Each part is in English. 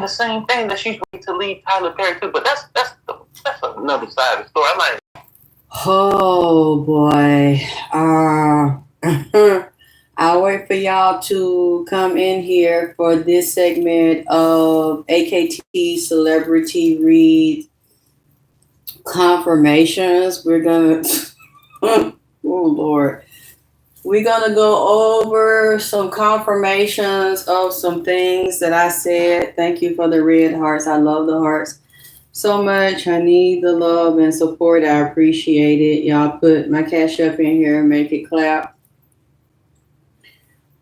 the same thing that she's ready to leave Tyler Perry too. But that's another side of the story. I'm like, Oh boy. I'll wait for y'all to come in here for this segment of AKT Celebrity Read Confirmations. We're gonna oh Lord. We're gonna go over some confirmations of some things that I said. Thank you for the red hearts. I love the hearts so much. I need the love and support. I appreciate it. Y'all put my cash up in here and make it clap.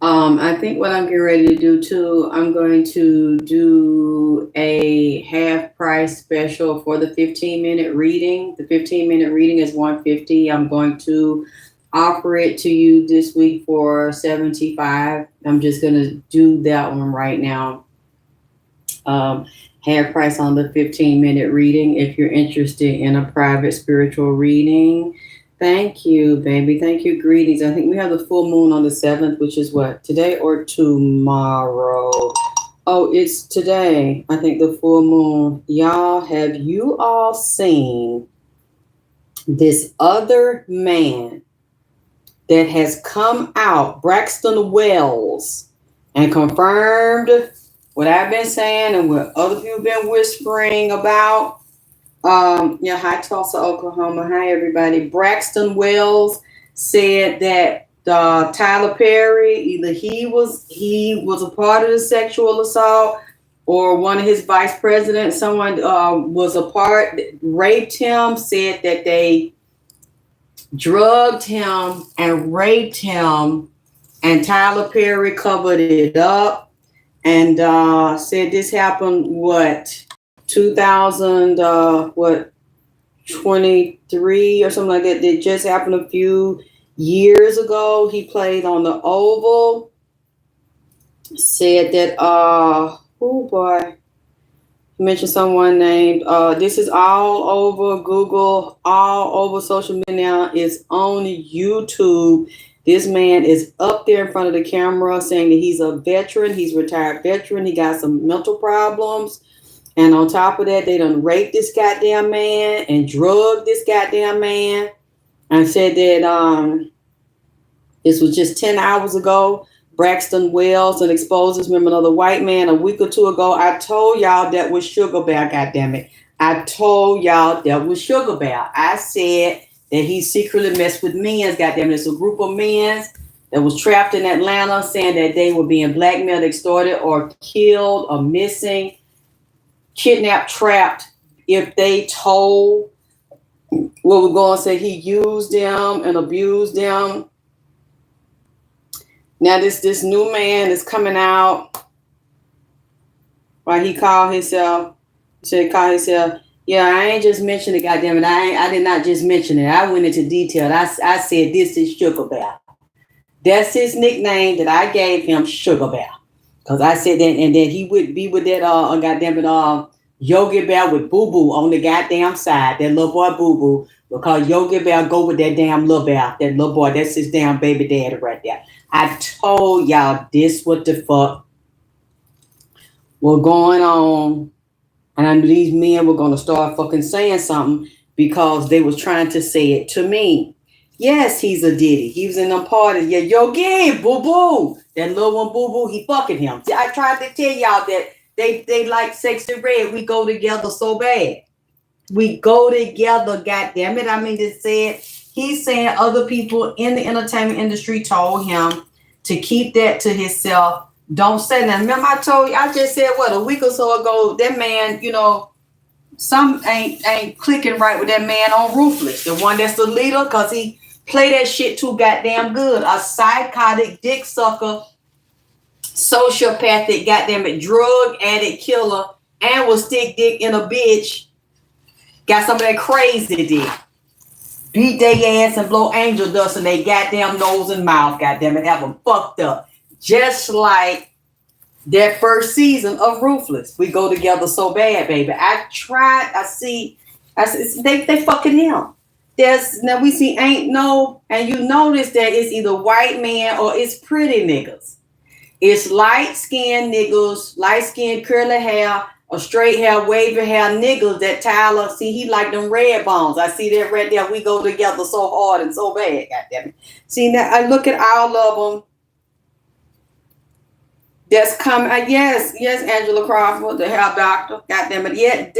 I think what I'm getting ready to do too, I'm going to do a half price special for the 15-minute reading. The 15-minute reading is 150. I'm going to offer it to you this week for 75. I'm just going to do that one right now. Half price on the 15-minute reading if you're interested in a private spiritual reading. Thank you, baby. Thank you. Greetings. I think we have the full moon on the 7th, which is what? Today or tomorrow? Oh, it's today. I think the full moon. Y'all, have you all seen this other man that has come out, Braxton Wells, and confirmed what I've been saying and what other people have been whispering about? Hi Tulsa, Oklahoma. Hi everybody. Braxton Wells said that Tyler Perry, either he was a part of the sexual assault, or one of his vice presidents, someone was a part, raped him, said that they drugged him and raped him, and Tyler Perry covered it up and said this happened 2000 23 or something like that. It just happened a few years ago. He played on the Oval. Said that oh boy, he mentioned someone named this is all over Google, all over social media now. It's on YouTube. This man is up there in front of the camera saying that he's a veteran, he's a retired veteran, he got some mental problems. And on top of that, they done raped this goddamn man and drugged this goddamn man. And said that this was just 10 hours ago. Braxton Wells and exposes, remember, another white man a week or two ago. I told y'all that was Sugar Bear, goddammit. I told y'all that was Sugar Bear. I said that he secretly messed with men, goddammit. It's a group of men that was trapped in Atlanta, saying that they were being blackmailed, extorted, or killed, or missing, kidnapped, trapped. If they told what we're going to say, he used them and abused them. Now this new man is coming out. Why he called himself? Yeah, I ain't just mentioned it, goddammit. I did not just mention it. I went into detail. I said this is Sugar Bear. That's his nickname that I gave him, Sugar Bear. Because I said that, and then he would be with that goddammit Yogi Bear with Boo Boo on the goddamn side. That little boy Boo Boo. Because Yogi Bear go with that damn little bear. That little boy, that's his damn baby daddy right there. I told y'all this what the fuck was going on. And I knew these men were going to start fucking saying something because they was trying to say it to me. Yes, he's a Diddy. He was in them parties. Yeah, Yogi, Boo Boo. That little one Boo Boo, he fucking him. See, I tried to tell y'all that they like Sexy Red. We go together so bad. We go together, goddammit. I mean, he's saying other people in the entertainment industry told him to keep that to himself. Don't say that. Remember, I just said a week or so ago, that man, some ain't clicking right with that man on Ruthless, the one that's the leader, because he play that shit too goddamn good. A psychotic dick sucker, sociopathic, goddamn drug addict killer, and will stick dick in a bitch. Got some of that crazy dick. Beat their ass and blow angel dust in their goddamn nose and mouth, goddamn it, have them fucked up. Just like that first season of Ruthless. We go together so bad, baby. I see, they fucking him. Now we see and you notice that it's either white man or it's pretty niggas. It's light-skinned niggas, light-skinned curly hair, or straight hair, wavy hair niggas that Tyler, see, he like them red bones. I see that right there. We go together so hard and so bad. Goddamn it. See, now I look at all of them. That's coming. Yes, Angela Crawford, the hair doctor. Goddamn it. Yeah,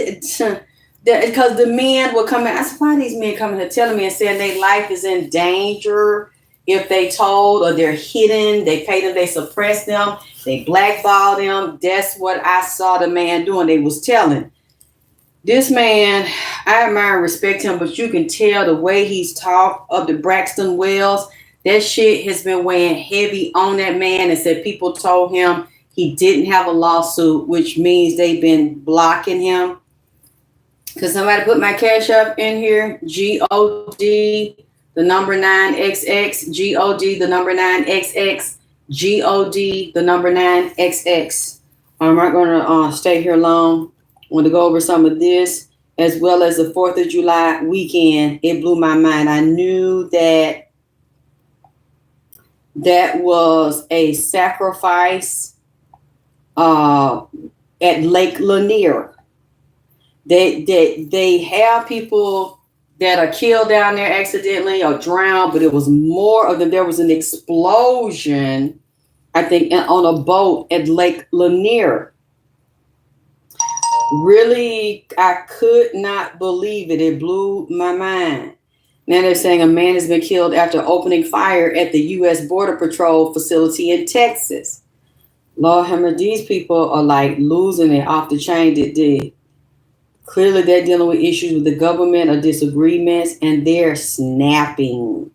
because the men were coming. I said, why are these men coming here telling me and saying their life is in danger if they told, or they're hidden, they pay them, they suppress them, they blackball them. That's what I saw the man doing. They was telling. This man, I admire and respect him, but you can tell the way he's talked of the Braxton Wells. That shit has been weighing heavy on that man, and said people told him he didn't have a lawsuit, which means they've been blocking him. Because somebody put my cash up in here, GOD, the number 9XX, GOD, the number 9XX, GOD, the number 9XX. I'm not going to stay here long. I want to go over some of this, as well as the 4th of July weekend. It blew my mind. I knew that was a sacrifice at Lake Lanier. They have people that are killed down there accidentally or drowned, but it was more of them. There was an explosion, I think, on a boat at Lake Lanier. Really, I could not believe it. It blew my mind. Now they're saying a man has been killed after opening fire at the U.S. Border Patrol facility in Texas. Lord Hammer, these people are like losing it off the chain that did. Clearly, they're dealing with issues with the government or disagreements, and they're snapping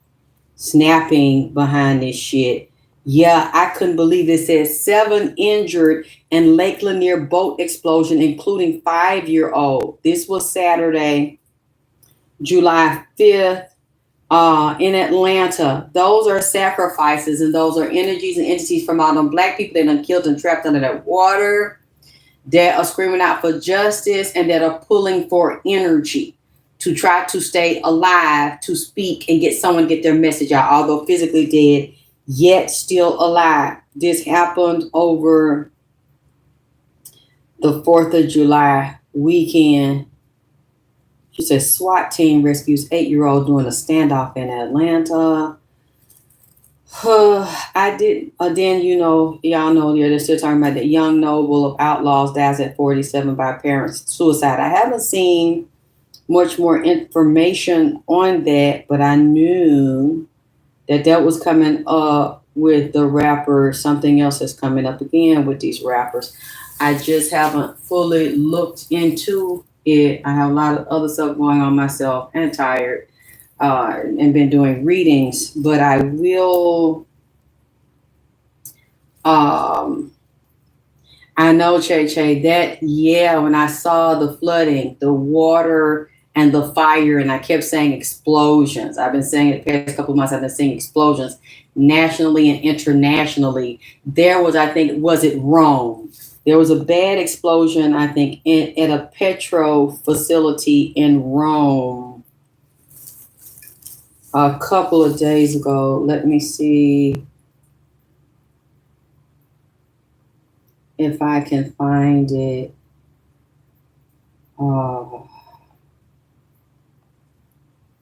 behind this shit. Yeah, I couldn't believe it. Says 7 injured in Lake Lanier boat explosion, including 5-year-old. This was Saturday, July 5th, in Atlanta. Those are sacrifices, and those are energies and entities from all them black people that done killed and trapped under that water, that are screaming out for justice, and that are pulling for energy to try to stay alive, to speak and get their message out, although physically dead, yet still alive. This happened over the 4th of July weekend. She says SWAT team rescues 8-year-old during a standoff in Atlanta. Then, y'all know, they're still talking about the young noble of outlaws dies at 47 by parents' suicide. I haven't seen much more information on that, but I knew that was coming up with the rapper. Something else is coming up again with these rappers. I just haven't fully looked into it. I have a lot of other stuff going on myself, and tired, and been doing readings, but I will. I know, Che, that, when I saw the flooding, the water, and the fire, and I kept saying explosions. I've been saying it the past couple of months, I've been saying explosions nationally and internationally. There was, I think, was it Rome? There was a bad explosion, I think, at a petro facility in Rome a couple of days ago. Let me see if I can find it.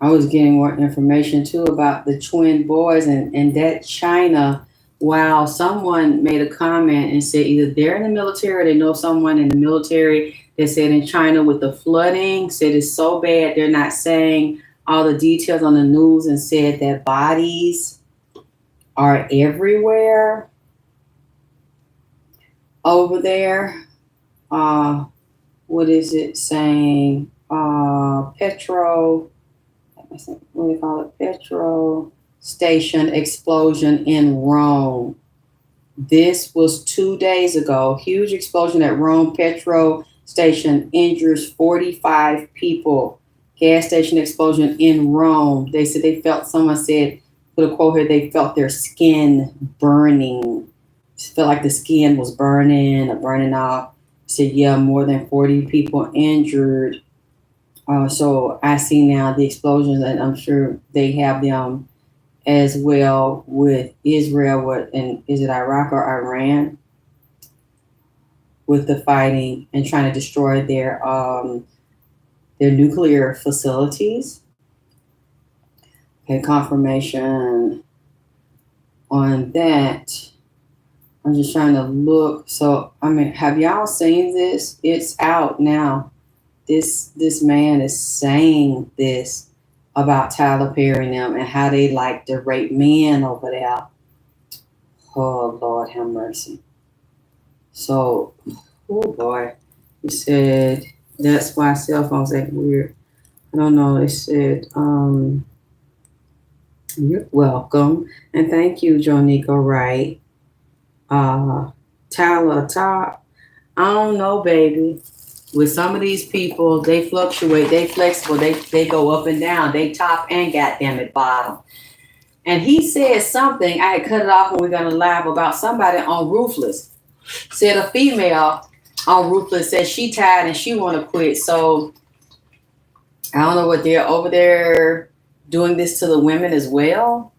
I was getting more information too about the twin boys and that China. Wow, someone made a comment and said either they're in the military or they know someone in the military that said in China with the flooding, said it's so bad they're not saying all the details on the news, and said that bodies are everywhere over there. What is it saying? Petro, what do they call it? Petro station explosion in Rome. This was 2 days ago. Huge explosion at Rome Petro station injures 45 people. Gas station explosion in Rome. They said they felt, someone said, put a quote here, they felt their skin burning. It felt like the skin was burning or burning off. Said, more than 40 people injured. So I see now the explosions, and I'm sure they have them as well with Israel, and is it Iraq or Iran, with the fighting and trying to destroy their nuclear facilities. Okay, confirmation on that. I'm just trying to look. So, I mean, have y'all seen this? It's out now. This man is saying this about Tyler Perry and them and how they like to rape men over there. Oh, Lord have mercy. So, oh boy. He said, that's why cell phones act weird. I don't know. They said, you're welcome. And thank you, Jonico Wright. Tyler Top. I don't know, baby. With some of these people, they fluctuate, they flexible, they go up and down, they top and goddamn it bottom. And he said something, I had cut it off when we got a live about somebody on Ruthless. Said a female on Ruthless said she tired and she want to quit. So I don't know what they're over there doing this to the women as well.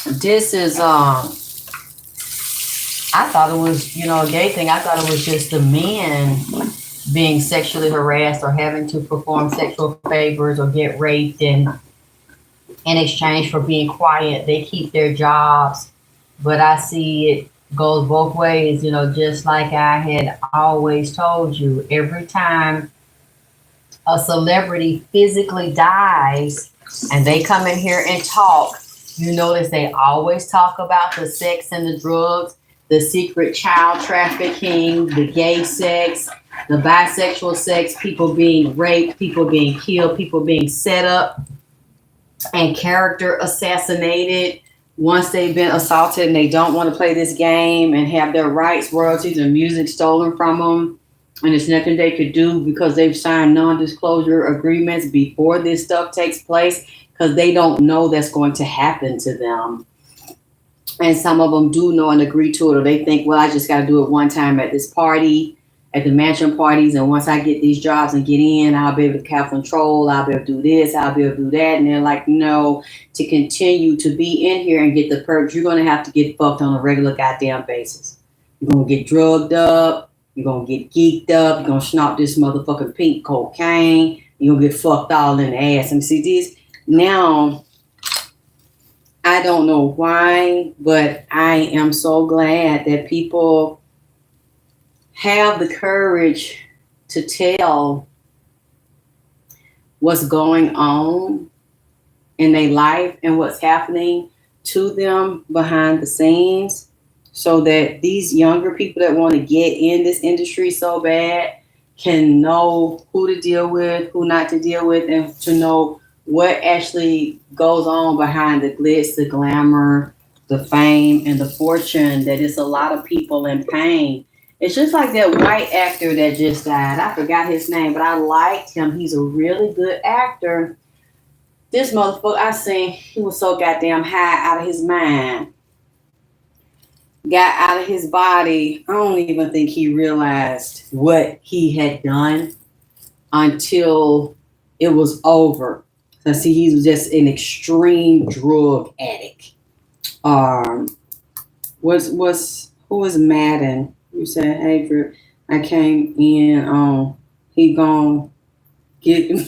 This is I thought it was, a gay thing. I thought it was just the men being sexually harassed or having to perform sexual favors or get raped, and in exchange for being quiet, they keep their jobs. But I see it goes both ways, just like I had always told you. Every time a celebrity physically dies and they come in here and talk, you notice they always talk about the sex and the drugs, the secret child trafficking, the gay sex, the bisexual sex, people being raped, people being killed, people being set up and character assassinated once they've been assaulted and they don't want to play this game and have their rights, royalties, and music stolen from them. And there's nothing they could do because they've signed non-disclosure agreements before this stuff takes place because they don't know that's going to happen to them. And some of them do know and agree to it, or they think, well, I just got to do it one time at this party, at the mansion parties, and once I get these jobs and get in, I'll be able to have control, I'll be able to do this, I'll be able to do that. And they're like, no, to continue to be in here and get the perks, you're going to have to get fucked on a regular goddamn basis. You're going to get drugged up, you're going to get geeked up, you're going to snort this motherfucking pink cocaine, you're going to get fucked all in the ass. And see, these now, I don't know why, but I am so glad that people have the courage to tell what's going on in their life and what's happening to them behind the scenes, so that these younger people that want to get in this industry so bad can know who to deal with, who not to deal with, and to know what actually goes on behind the glitz, the glamour, the fame, and the fortune, that it's a lot of people in pain. It's just like that white actor that just died. I forgot his name, but I liked him. He's a really good actor. This motherfucker, I seen, he was so goddamn high out of his mind. Got out of his body. I don't even think he realized what he had done until it was over. So see, he was just an extreme drug addict. Who was Madden? You said, hey, Drew, I came in on, he gon' get him.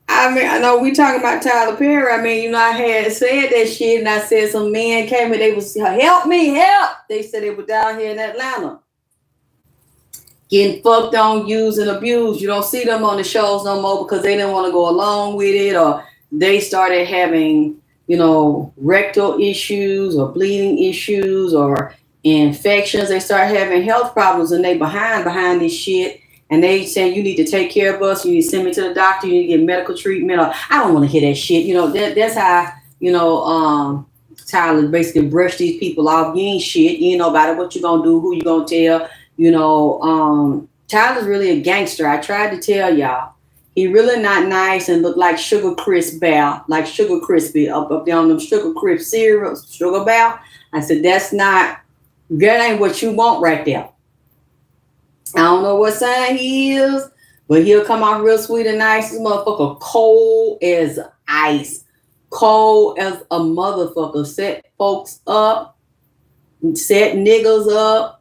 I mean, I know we talking about Tyler Perry. I mean, I had said that shit, and I said some men came and they was, help me, help. They said they were down here in Atlanta getting fucked on, used, and abused. You don't see them on the shows no more because they didn't want to go along with it, or they started having, rectal issues or bleeding issues or infections. They start having health problems, and they behind this shit. And they saying, you need to take care of us. You need to send me to the doctor. You need to get medical treatment. Or I don't want to hear that shit. That's how, Tyler basically brushed these people off. You ain't shit. You ain't know about it. What you gonna do? Who you gonna tell? Tyler's really a gangster. I tried to tell y'all. He really not nice and look like Sugar Crisp Bear, like Sugar Crispy up there on them Sugar Crisp cereal, Sugar Bear. I said, that ain't what you want right there. I don't know what sign he is, but he'll come out real sweet and nice. This motherfucker cold as ice. Cold as a motherfucker. Set folks up. Set niggas up.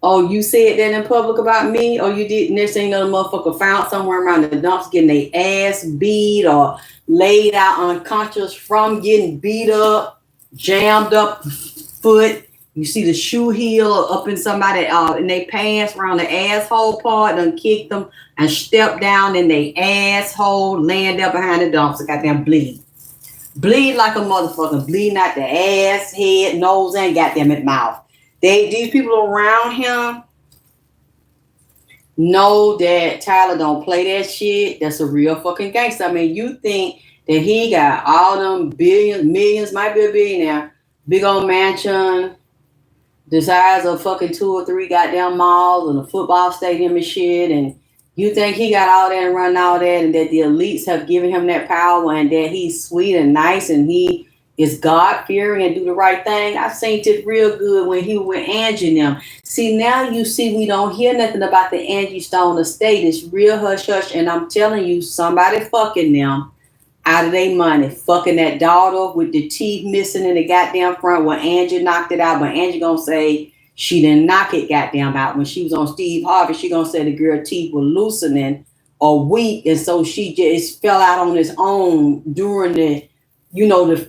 Oh, you said that in public about me? Or you did next thing you know, the motherfucker found somewhere around the dumps getting their ass beat or laid out unconscious from getting beat up, jammed up foot. You see the shoe heel up in somebody in their pants around the asshole part, done kicked them and stepped down in their asshole, laying there behind the dumpster, goddamn bleed. Bleed like a motherfucker, bleeding out the ass, head, nose, and goddamn it mouth. These people around him know that Tyler don't play that shit. That's a real fucking gangster. I mean, you think that he got all them billions, millions, might be a billionaire, big old mansion, the size of fucking 2 or 3 goddamn malls and a football stadium and shit, and you think he got all that and running all that, and that the elites have given him that power, and that he's sweet and nice, and he is God-fearing and do the right thing? I seen it real good when he was with Angie and them. See, now you see we don't hear nothing about the Angie Stone estate. It's real hush-hush, and I'm telling you, somebody fucking them out of their money, fucking that daughter with the teeth missing in the goddamn front where Angie knocked it out, but Angie gonna say she didn't knock it goddamn out. When she was on Steve Harvey, she gonna say the girl teeth were loosening or weak, and so she just fell out on its own during the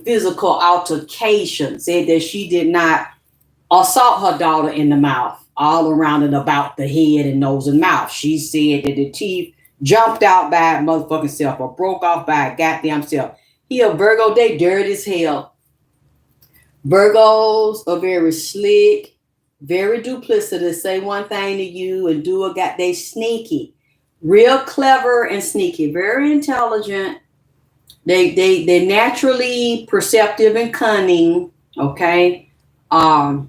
physical altercation. Said that she did not assault her daughter in the mouth, all around and about the head and nose and mouth. She said that the teeth jumped out by a motherfucking self or broke off by a goddamn self. He a Virgo, they dirty as hell. Virgos are very slick, very duplicitous, say one thing to you and do it, they sneaky. Real clever and sneaky, very intelligent. They're naturally perceptive and cunning, okay? But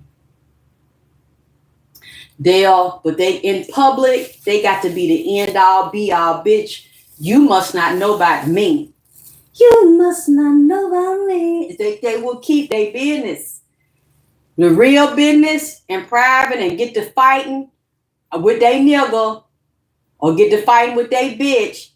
they in public, they got to be the end all be all, bitch. You must not know about me. You must not know about me. They will keep their business. The real business in private and get to fighting with their nigga or get to fighting with their bitch.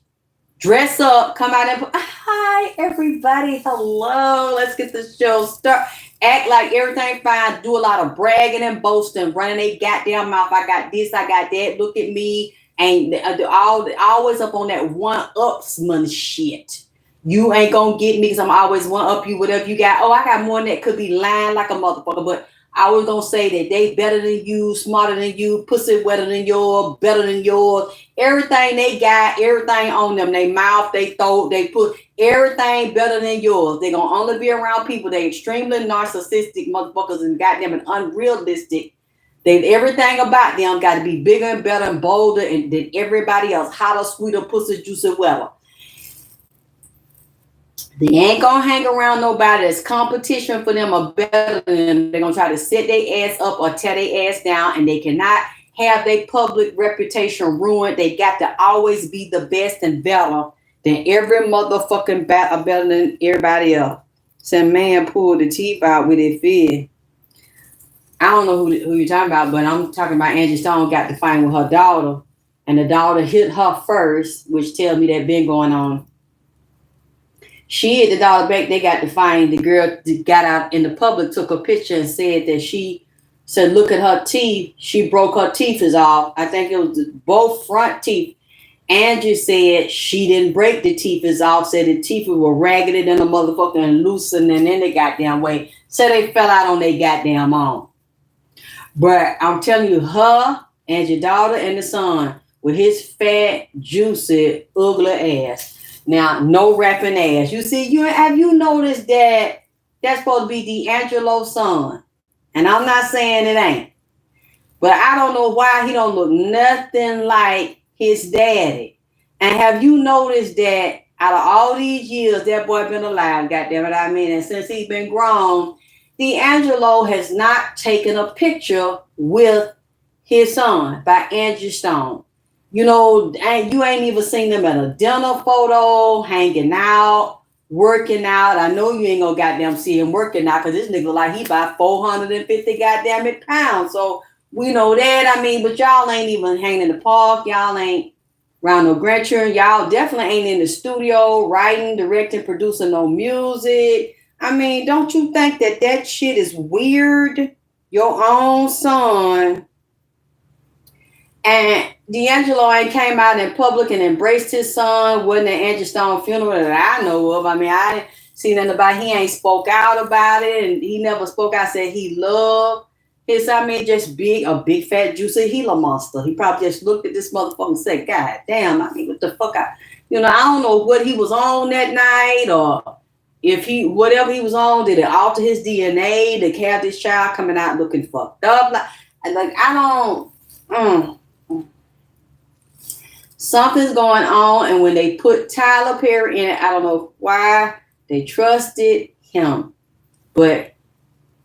Dress up, come out and hi everybody, hello, let's get the show started. Act like everything fine, do a lot of bragging and boasting, running their goddamn mouth. I got this, I got that, look at me. And always up on that one-upsman shit. You ain't gonna get me because I'm always one-up you, whatever you got. Oh, I got more than that, could be lying like a motherfucker, but I was gonna say that they better than you, smarter than you, pussy wetter than yours, better than yours. Everything they got, everything on them, they mouth, they throat, they put everything better than yours. They gonna only be around people they extremely narcissistic motherfuckers and goddamn and unrealistic. Everything about them got to be bigger and better and bolder than everybody else. Hotter, sweeter, pussy, juicy, wetter. They ain't gonna hang around nobody that's competition for them or better than them. They're gonna try to set their ass up or tear their ass down, and they cannot have their public reputation ruined. They got to always be the best and better than every motherfucking better than everybody else. Some man pulled the teeth out with it fear. I don't know who you're talking about, but I'm talking about Angie Stone got to fight with her daughter, and the daughter hit her first, which tells me that been going on. She hit the daughter back. They got to find the girl got out in the public, took a picture and said that she said, look at her teeth. She broke her teeth off. I think it was both front teeth. Angie said she didn't break the teeth off. Said the teeth were raggedy than a motherfucker and loosening in the goddamn way. So they fell out on their goddamn own. But I'm telling you, her and your daughter and the son with his fat, juicy, ugly ass. Now, no rapping ass. You see, have you noticed that that's supposed to be D'Angelo's son? And I'm not saying it ain't. But I don't know why he don't look nothing like his daddy. And have you noticed that out of all these years that boy been alive, goddammit, I mean, and since he's been grown, D'Angelo has not taken a picture with his son by Angie Stone. You know, and you ain't even seen them at a dinner photo, hanging out, working out. I know you ain't gonna goddamn see him working out because this nigga like he about 450 goddamn it pounds. So we know that. I mean, but y'all ain't even hanging in the park. Y'all ain't around no grandchildren. Y'all definitely ain't in the studio writing, directing, producing no music. I mean, don't you think that that shit is weird? Your own son and D'Angelo ain't came out in public and embraced his son. Wasn't an Angie Stone funeral that I know of. I mean, I didn't see nothing about it. He ain't spoke out about it, and he never spoke out, said he loved his, I mean, just a big fat juicy Gila monster. He probably just looked at this motherfucker and said, God damn, I mean, what the fuck? I don't know what he was on that night or if whatever he was on, did it alter his DNA to have this child coming out looking fucked up? I don't. Mm. Something's going on, and when they put TYLOR Perry in it, I don't know why they trusted him. But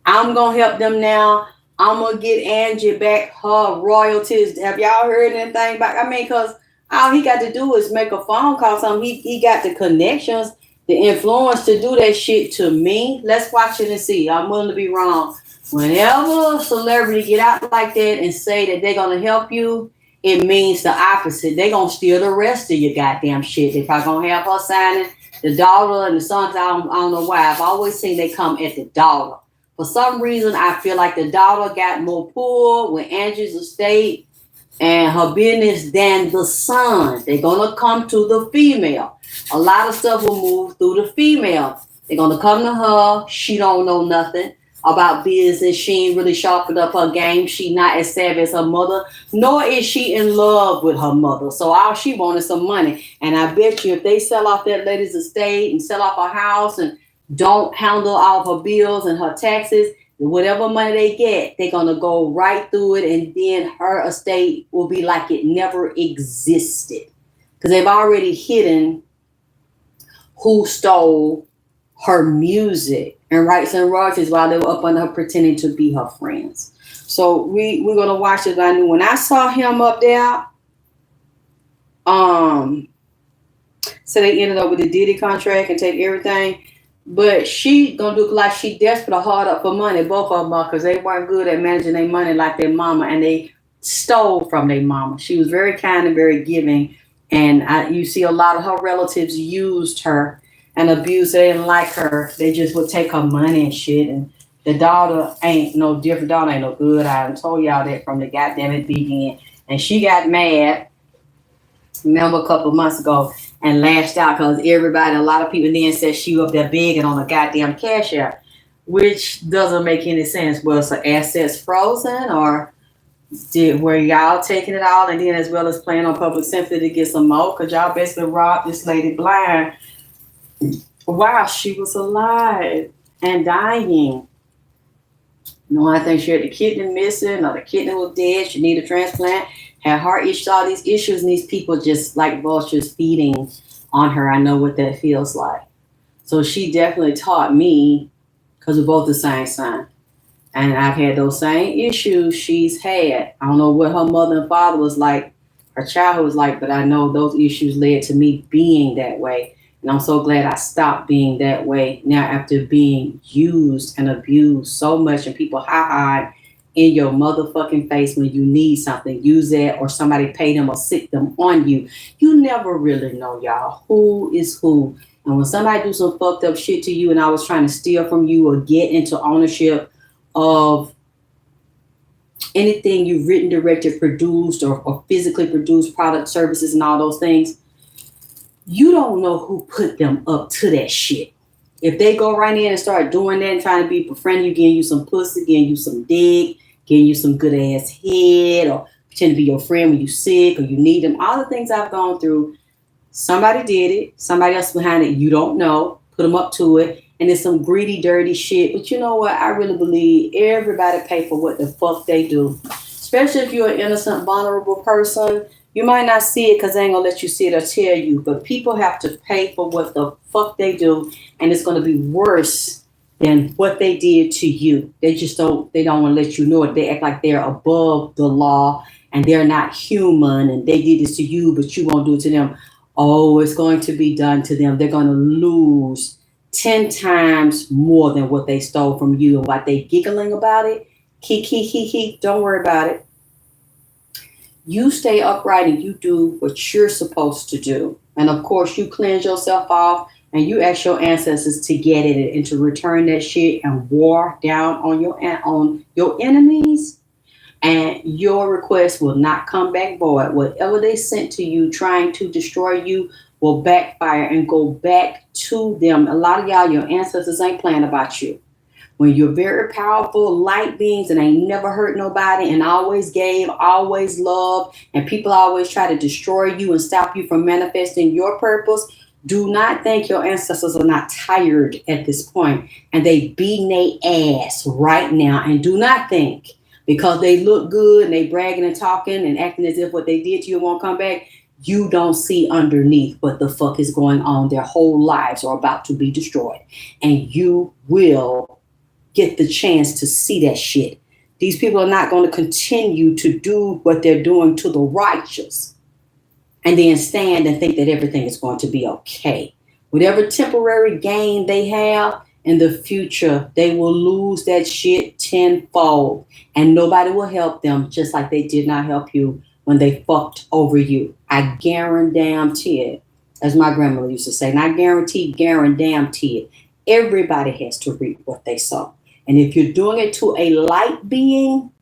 I'm gonna help them now. I'm gonna get Angie back her royalties. Have y'all heard anything about? I mean, cause all he got to do is make a phone call. Something he got the connections, the influence to do that shit to me. Let's watch it and see. I'm willing to be wrong. Whenever a celebrity get out like that and say that they're gonna help you, it means the opposite. They gonna steal the rest of your goddamn shit. They probably gonna have her signing the daughter and the sons. I don't know why. I've always seen they come at the daughter. For some reason, I feel like the daughter got more pull with Angie's estate and her business than the son. They're gonna come to the female. A lot of stuff will move through the female. They're gonna come to her. She don't know nothing about business. She ain't really sharpened up her game. She not as savvy as her mother, nor is she in love with her mother. So all she wanted some money. And I bet you if they sell off that lady's estate and sell off her house and don't handle all of her bills and her taxes, whatever money they get, they're going to go right through it. And then her estate will be like it never existed. Because they've already hidden who stole her music and rights and royalties while they were up under her pretending to be her friends. So we're gonna watch it. I knew when I saw him up there, so they ended up with the Diddy contract and take everything. But she gonna do like she desperate hard up for money, both of them, because they weren't good at managing their money like their mama, and they stole from their mama. She was very kind and very giving, and you see a lot of her relatives used her and abuse. They didn't like her. They just would take her money and shit. And the daughter ain't no different. Daughter ain't no good. I told y'all that from the goddamn it beginning. And she got mad, remember a couple of months ago, and lashed out because a lot of people then said she up there begging on a goddamn cash app, which doesn't make any sense. Was her assets frozen, or were y'all taking it all and then as well as playing on public sympathy to get some more? Because y'all basically robbed this lady blind while she was alive and dying. No, I think she had the kidney missing or the kidney was dead. She needed a transplant, had heart issues, all these issues, and these people just like vultures feeding on her. I know what that feels like. So she definitely taught me, because we're both the same sign. And I've had those same issues she's had. I don't know what her mother and father was like, her childhood was like, but I know those issues led to me being that way. And I'm so glad I stopped being that way now after being used and abused so much and people hide in your motherfucking face when you need something. Use that, or somebody pay them or sick them on you. You never really know, y'all, who is who. And when somebody do some fucked up shit to you and I was trying to steal from you or get into ownership of anything you've written, directed, produced, or physically produced product, services, and all those things, you don't know who put them up to that shit. If they go right in and start doing that and trying to be befriending you, getting you some pussy, getting you some dick, getting you some good ass head, or pretend to be your friend when you sick or you need them, all the things I've gone through, somebody did it, somebody else behind it, you don't know, put them up to it, and it's some greedy, dirty shit. But you know what? I really believe everybody pay for what the fuck they do. Especially if you're an innocent, vulnerable person. You might not see it because they ain't gonna let you see it or tell you, but people have to pay for what the fuck they do, and it's gonna be worse than what they did to you. They don't want to let you know it. They act like they're above the law and they're not human and they did this to you, but you won't do it to them. Oh, it's going to be done to them. They're going to lose 10 times more than what they stole from you. And what they giggling about it, don't worry about it. You stay upright and you do what you're supposed to do. And of course, you cleanse yourself off and you ask your ancestors to get it and to return that shit and war down on your enemies. And your request will not come back void. Whatever they sent to you trying to destroy you will backfire and go back to them. A lot of y'all, your ancestors ain't playing about you. When you're very powerful light beings and ain't never hurt nobody and always gave, always loved, and people always try to destroy you and stop you from manifesting your purpose, do not think your ancestors are not tired at this point and they beating their ass right now. And do not think because they look good and they bragging and talking and acting as if what they did to you won't come back, you don't see underneath what the fuck is going on. Their whole lives are about to be destroyed. And you will get the chance to see that shit. These people are not going to continue to do what they're doing to the righteous and then stand and think that everything is going to be okay. Whatever temporary gain they have in the future, they will lose that shit tenfold. And nobody will help them just like they did not help you when they fucked over you. I guarantee it. As my grandmother used to say, not guarantee it. Everybody has to reap what they sow. And if you're doing it to a light being,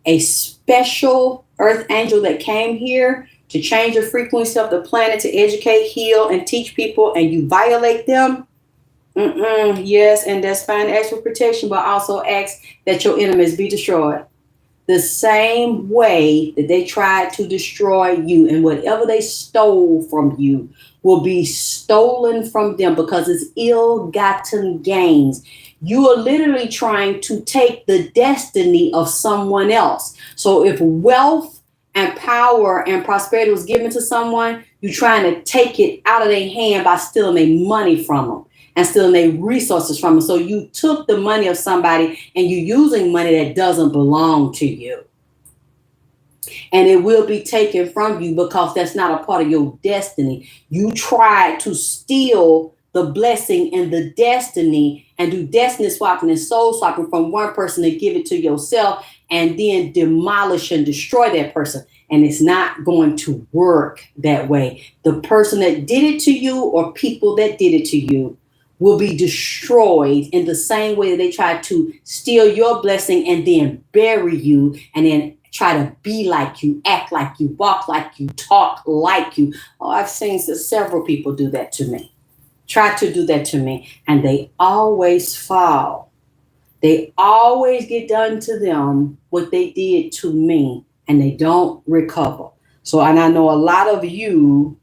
a special earth angel that came here to change the frequency of the planet, to educate, heal, and teach people, and you violate them, yes, and that's fine. Ask for protection, but also ask that your enemies be destroyed. The same way that they tried to destroy you, and whatever they stole from you will be stolen from them because it's ill-gotten gains. You are literally trying to take the destiny of someone else. So if wealth and power and prosperity was given to someone, you're trying to take it out of their hand by stealing their money from them and stealing their resources from them. So you took the money of somebody and you're using money that doesn't belong to you. And it will be taken from you because that's not a part of your destiny. You tried to steal the blessing and the destiny and do destiny swapping and soul swapping from one person to give it to yourself and then demolish and destroy that person. And it's not going to work that way. The person that did it to you or people that did it to you will be destroyed in the same way that they tried to steal your blessing and then bury you and then try to be like you, act like you, walk like you, talk like you. Oh, I've seen several people do that to me. Try to do that to me, and they always fall. They always get done to them what they did to me, and they don't recover. So, and I know a lot of you,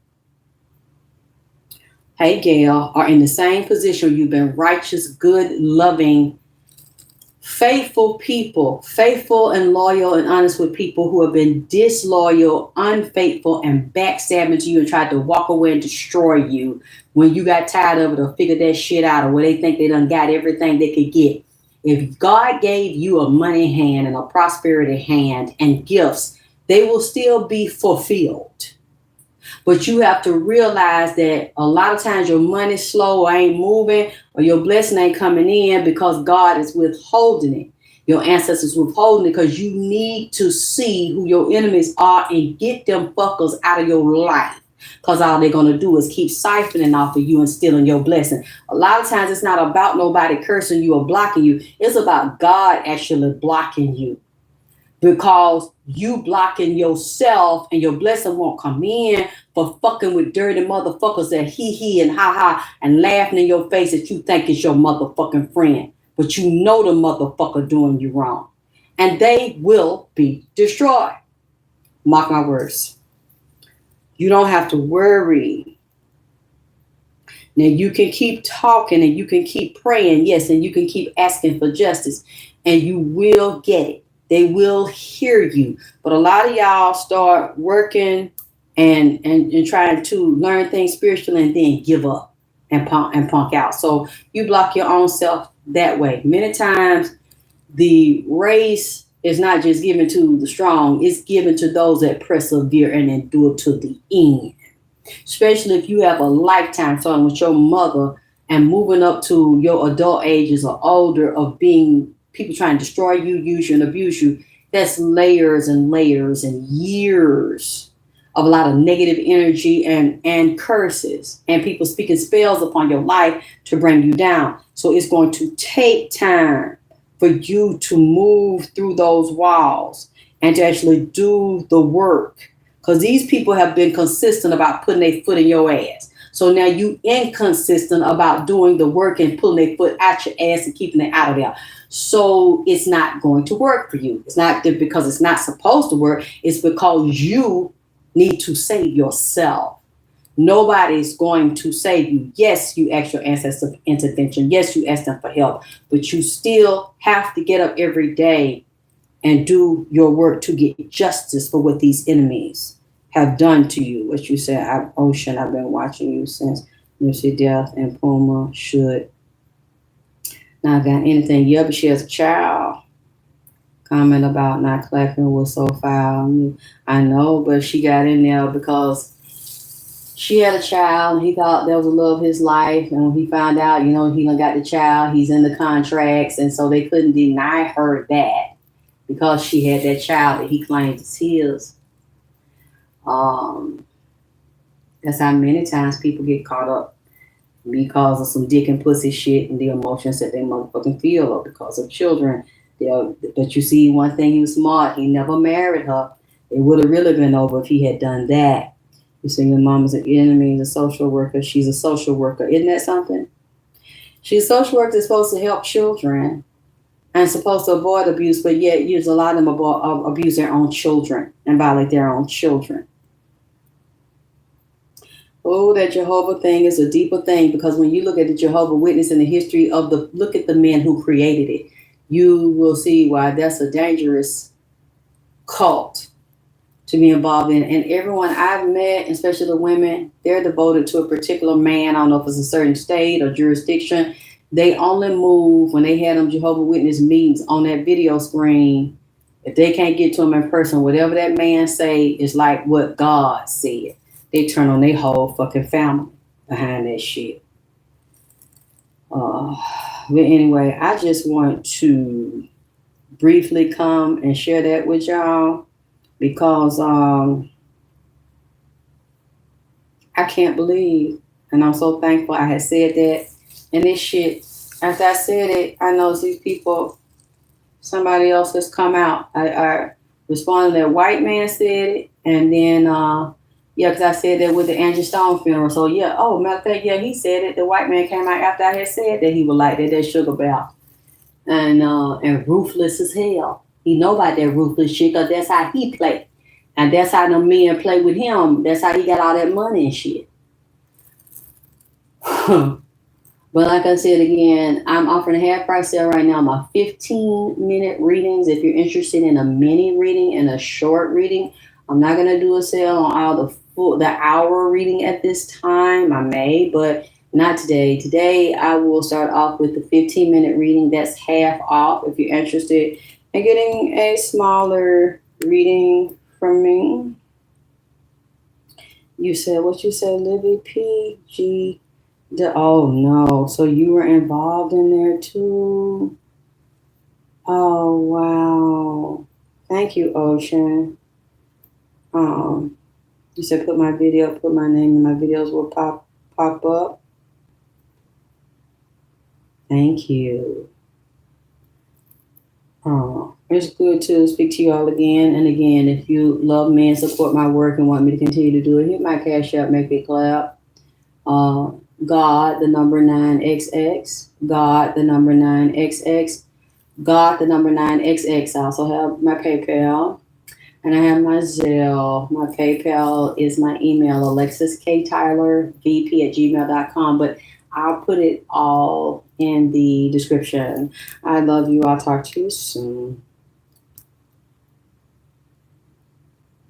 hey Gail, are in the same position. You've been righteous, good, loving, faithful people, faithful and loyal and honest with people who have been disloyal, unfaithful, and backstabbing to you and tried to walk away and destroy you when you got tired of it or figured that shit out or where they think they done got everything they could get. If God gave you a money hand and a prosperity hand and gifts, they will still be fulfilled. But you have to realize that a lot of times your money's slow or ain't moving or your blessing ain't coming in because God is withholding it. Your ancestors withholding it because you need to see who your enemies are and get them fuckers out of your life. Because all they're going to do is keep siphoning off of you and stealing your blessing. A lot of times it's not about nobody cursing you or blocking you. It's about God actually blocking you. Because you blocking yourself and your blessing won't come in for fucking with dirty motherfuckers that he and ha and laughing in your face that you think is your motherfucking friend. But you know the motherfucker doing you wrong. And they will be destroyed. Mark my words. You don't have to worry. Now you can keep talking and you can keep praying, yes, and you can keep asking for justice and you will get it. They will hear you. But a lot of y'all start working and trying to learn things spiritually and then give up and punk out. So you block your own self that way. Many times the race is not just given to the strong, it's given to those that persevere and endure to the end. Especially if you have a lifetime starting with your mother and moving up to your adult ages or older of being people trying to destroy you, use you, and abuse you. That's layers and layers and years of a lot of negative energy and curses and people speaking spells upon your life to bring you down. So it's going to take time for you to move through those walls and to actually do the work. Because these people have been consistent about putting their foot in your ass. So now you inconsistent about doing the work and pulling their foot out your ass and keeping it out of there. So it's not going to work for you. It's not because it's not supposed to work. It's because you need to save yourself. Nobody's going to save you. Yes, you ask your ancestors for intervention. Yes, you ask them for help. But you still have to get up every day and do your work to get justice for what these enemies have done to you. What you said, Ocean, I've been watching you since Lucy Death and Puma should not got anything. Yeah, but she has a child. Comment about not clapping was so foul. I know, but she got in there because she had a child. And he thought that was the love of his life. And when he found out, he done got the child, he's in the contracts. And so they couldn't deny her that because she had that child that he claimed is his. That's how many times people get caught up because of some dick and pussy shit and the emotions that they motherfucking feel or because of children. But you see, one thing, he was smart. He never married her. It would have really been over if he had done that. You see, your mom is an enemy, a social worker. She's a social worker. Isn't that something? She's a social worker that's supposed to help children and supposed to avoid abuse, but yet a lot of them abuse their own children and violate their own children. Oh, that Jehovah thing is a deeper thing because when you look at the Jehovah Witness and the history of look at the men who created it, you will see why that's a dangerous cult to be involved in. And everyone I've met, especially the women, they're devoted to a particular man. I don't know if it's a certain state or jurisdiction. They only move when they had them Jehovah Witness meetings on that video screen. If they can't get to them in person, whatever that man say is like what God said. They turn on their whole fucking family behind that shit. But anyway, I just want to briefly come and share that with y'all because I can't believe, and I'm so thankful I had said that. And this shit, after I said it, I know these people, somebody else has come out. I responded that white man said it, and then because I said that with the Angie Stone funeral. So matter of fact, he said it. The white man came out after I had said that he would like that sugar bell. And ruthless as hell. He know about that ruthless shit because that's how he play. And that's how the men play with him. That's how he got all that money and shit. But like I said again, I'm offering a half price sale right now. My 15-minute readings. If you're interested in a mini reading and a short reading, I'm not going to do a sale on all the hour reading at this time. I may, but not today. Today, I will start off with the 15-minute reading. That's half off if you're interested in getting a smaller reading from me. You said, what you said, Libby? PG. Oh, no. So you were involved in there, too? Oh, wow. Thank you, Ocean. You said put my video, put my name, and my videos will pop up. Thank you. It's good to speak to you all again and again. If you love me and support my work and want me to continue to do it, hit my Cash App, make it clap. God, the number 9XX. God, the number 9XX. God, the number 9XX. I also have my PayPal. And I have my Zelle. My PayPal is my email, alexisktylorvp@gmail.com. But I'll put it all in the description. I love you. I'll talk to you soon.